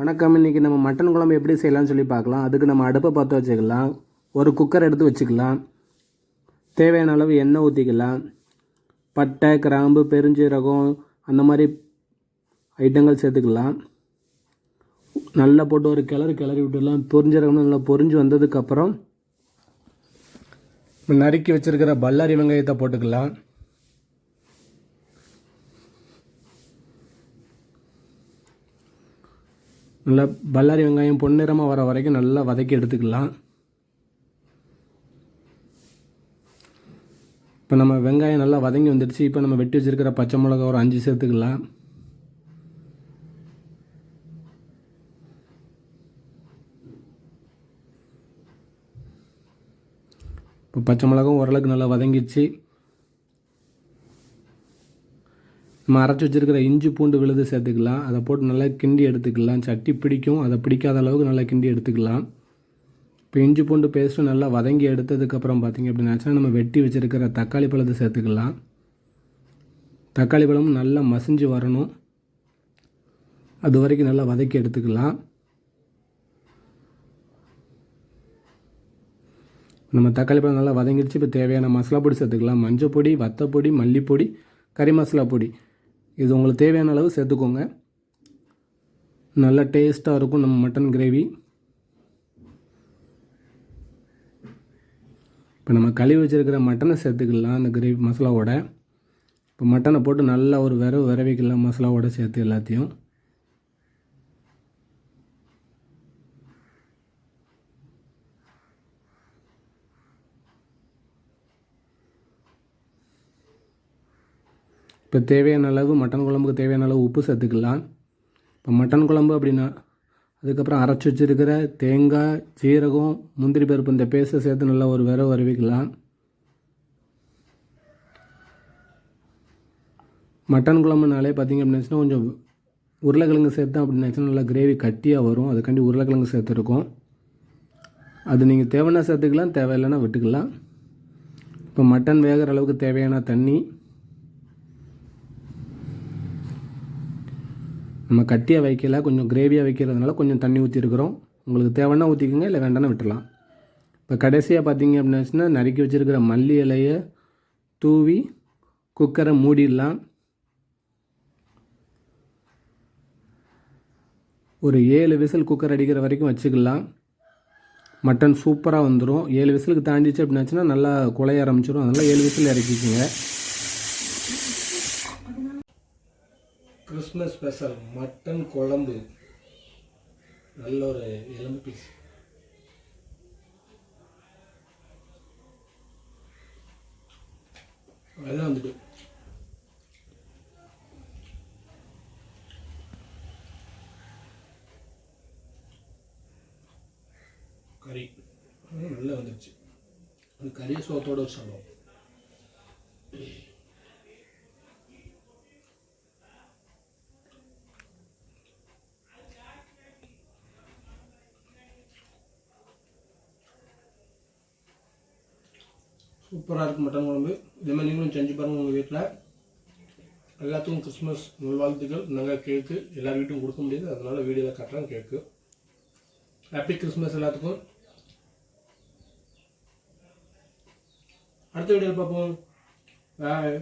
வணக்கம். இன்றைக்கி நம்ம மட்டன் குழம்பு எப்படி செய்யலாம்னு சொல்லி பார்க்கலாம். அதுக்கு நம்ம அடுப்பை பற்ற வச்சுக்கலாம். ஒரு குக்கர் எடுத்து வச்சுக்கலாம். தேவையான அளவு எண்ணெய் ஊற்றிக்கலாம். பட்டை, கிராம்பு, பெருஞ்சீரகம் அந்த மாதிரி ஐட்டங்கள் சேர்த்துக்கலாம். நல்லா போட்டு ஒரு கிளறி விட்டுடலாம். பொரிஞ்சீரகம் நல்லா பொரிஞ்சு வந்ததுக்கப்புறம் நறுக்கி வச்சுருக்கிற பல்லாரி வெங்காயத்தை போட்டுக்கலாம். நல்லா பல்லாரி வெங்காயம் பொன்னிறமாக வர வரைக்கும் நல்லா வதக்கி எடுத்துக்கலாம். இப்போ நம்ம வெங்காயம் நல்லா வதங்கி வந்துடுச்சு. இப்போ நம்ம வெட்டி வச்சுருக்கிற பச்சை மிளகா ஒரு 5 சேர்த்துக்கலாம். இப்போ பச்சை மிளகாவும் ஓரளவுக்கு நல்லா வதங்கிடுச்சு. நம்ம அரைச்சி வச்சுருக்கிற இஞ்சி பூண்டு விழுது சேர்த்துக்கலாம். அதை போட்டு நல்லா கிண்டி எடுத்துக்கலாம். சட்டி பிடிக்கும், அதை பிடிக்காத அளவுக்கு நல்லா கிண்டி எடுத்துக்கலாம். இப்போ இஞ்சி பூண்டு பேஸ்ட்டு நல்லா வதங்கி எடுத்ததுக்கப்புறம் பார்த்திங்க அப்படின்னாச்சுன்னா நம்ம வெட்டி வச்சுருக்கிற தக்காளி பழத்தை சேர்த்துக்கலாம். தக்காளி பழமும் நல்லா மசிஞ்சு வரணும். அது வரைக்கும் நல்லா வதக்கி எடுத்துக்கலாம். நம்ம தக்காளி பழம் நல்லா வதங்கிடுச்சு. இப்போ தேவையான மசாலா பொடி சேர்த்துக்கலாம். மஞ்சள் பொடி, வத்தப்பொடி, மல்லிப்பொடி, கறி மசாலா பொடி, இது உங்களுக்கு தேவையான அளவு சேர்த்துக்கோங்க. நல்லா டேஸ்ட்டாக இருக்கும் நம்ம மட்டன் கிரேவி. இப்போ நம்ம கழுவி வச்சுருக்கிற மட்டனை சேர்த்துக்கலாம் அந்த கிரேவி மசாலாவோட. இப்போ மட்டனை போட்டு நல்லா ஒரு விரவிக்கலாம் மசாலாவோட சேர்த்து எல்லாத்தையும். இப்போ தேவையான அளவு மட்டன் குழம்புக்கு தேவையான அளவு உப்பு சேர்த்துக்கலாம். இப்போ மட்டன் குழம்பு அப்படின்னா அதுக்கப்புறம் அரைச்சி வச்சுருக்கிற தேங்காய், சீரகம், முந்திரி பருப்பு இந்த பேஸ்ட்டை சேர்த்து நல்லா ஒரு வரவிக்கலாம். மட்டன் குழம்புனாலே பார்த்திங்க அப்படின்னா கொஞ்சம் உருளைக்கிழங்கு சேர்த்தோம் அப்படின்னாச்சுன்னா நல்லா கிரேவி கட்டியாக வரும். அதுக்காண்டி உருளைக்கிழங்கு சேர்த்துருக்கோம். அது நீங்கள் தேவைன்னா சேர்த்துக்கலாம், தேவையில்லைன்னா விட்டுக்கலாம். இப்போ மட்டன் வேகிற அளவுக்கு தேவையான தண்ணி. நம்ம கட்டியாக வைக்கல, கொஞ்சம் கிரேவியாக வைக்கிறதுனால கொஞ்சம் தண்ணி ஊற்றிருக்கிறோம். உங்களுக்கு தேவைன்னா ஊற்றிக்கோங்க, இல்லை வேண்டாம்னா விட்டுடலாம். இப்போ கடைசியாக பார்த்திங்க அப்படின்னாச்சுன்னா நறுக்கி வச்சுருக்கிற மல்லி இலையை தூவி குக்கரை மூடிடலாம். ஒரு 7 விசில் குக்கர் அடிக்கிற வரைக்கும் வச்சுக்கலாம். மட்டன் சூப்பராக வந்துடும். 7 விசிலுக்கு தாண்டிச்சு அப்படின்னாச்சுன்னா நல்லா குழைய ஆரம்பிச்சிடும். அதனால் 7 விசில் இறக்கிக்கோங்க. கிறிஸ்மஸ் ஸ்பெஷல் மட்டன் குழம்பு, நல்ல ஒரு எலும்பு பீஸ். அதெல்லாம் வந்துட்டு கறி நல்லா வந்துடுச்சு. அது கறியை சோத்தோடு சாப்பிடும். சூப்பராக இருக்கும் மட்டன் குழம்பு. இதே மாதிரி நீங்களும் செஞ்சு பாருங்கள் உங்கள் வீட்டில். எல்லாத்துக்கும் கிறிஸ்மஸ் நல்வாழ்த்துக்கள். நாங்கள் கேக்கு எல்லார் வீட்டும் கொடுக்க முடியாது, அதனால் வீடியோவில் காட்டுறேன் கேக்கு. ஹாப்பி கிறிஸ்மஸ் எல்லாத்துக்கும். அடுத்த வீடியோவில் பார்ப்போம். பாய்.